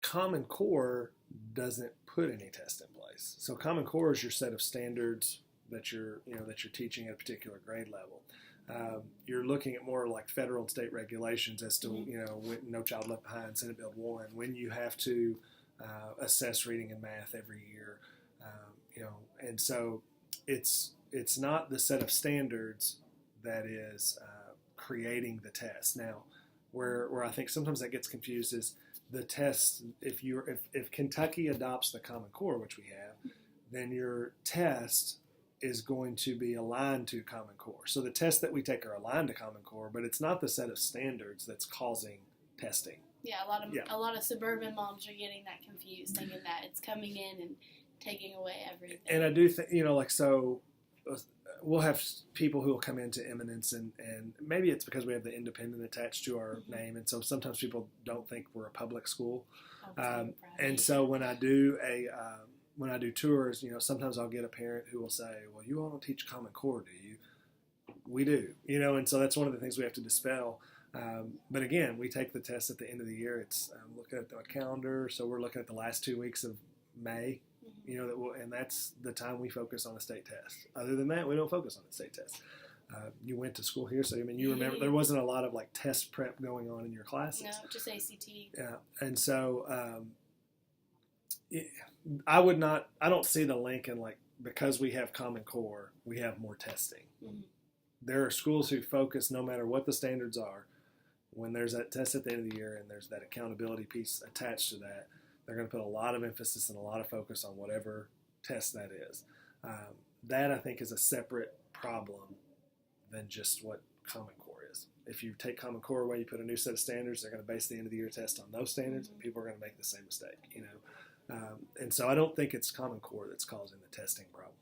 Common Core doesn't put any test in place. So Common Core is your set of standards that you're teaching at a particular grade level. You're looking at more like federal and state regulations as to No Child Left Behind, Senate Bill 1, when you have to assess reading and math every year, and so it's not the set of standards that is creating the test. Now, where I think sometimes that gets confused is the test. If Kentucky adopts the Common Core, which we have, then your test is going to be aligned to Common Core. So the tests that we take are aligned to Common Core, but it's not the set of standards that's causing testing. Yeah, a lot of suburban moms are getting that confused, thinking that it's coming in and taking away everything. And I do think, we'll have people who will come into Eminence, and maybe it's because we have the independent attached to our name, and so sometimes people don't think we're a public school. And so when I do tours, sometimes I'll get a parent who will say, well, you all don't teach Common Core, do you? We do, and so that's one of the things we have to dispel. But again, we take the test at the end of the year. It's looking at the calendar, so we're looking at the last 2 weeks of May, and that's the time we focus on the state test. Other than that, we don't focus on the state test. You went to school here, so you remember there wasn't a lot of like test prep going on in your classes. No, just ACT. Yeah, and so I don't see the link in like because we have Common Core, we have more testing. Mm-hmm. There are schools who focus, no matter what the standards are, when there's that test at the end of the year and there's that accountability piece attached to that, they're going to put a lot of emphasis and a lot of focus on whatever test that is. That, I think, is a separate problem than just what Common Core is. If you take Common Core away, you put a new set of standards, they're going to base the end of the year test on those standards, and people are going to make the same mistake, And so I don't think it's Common Core that's causing the testing problem.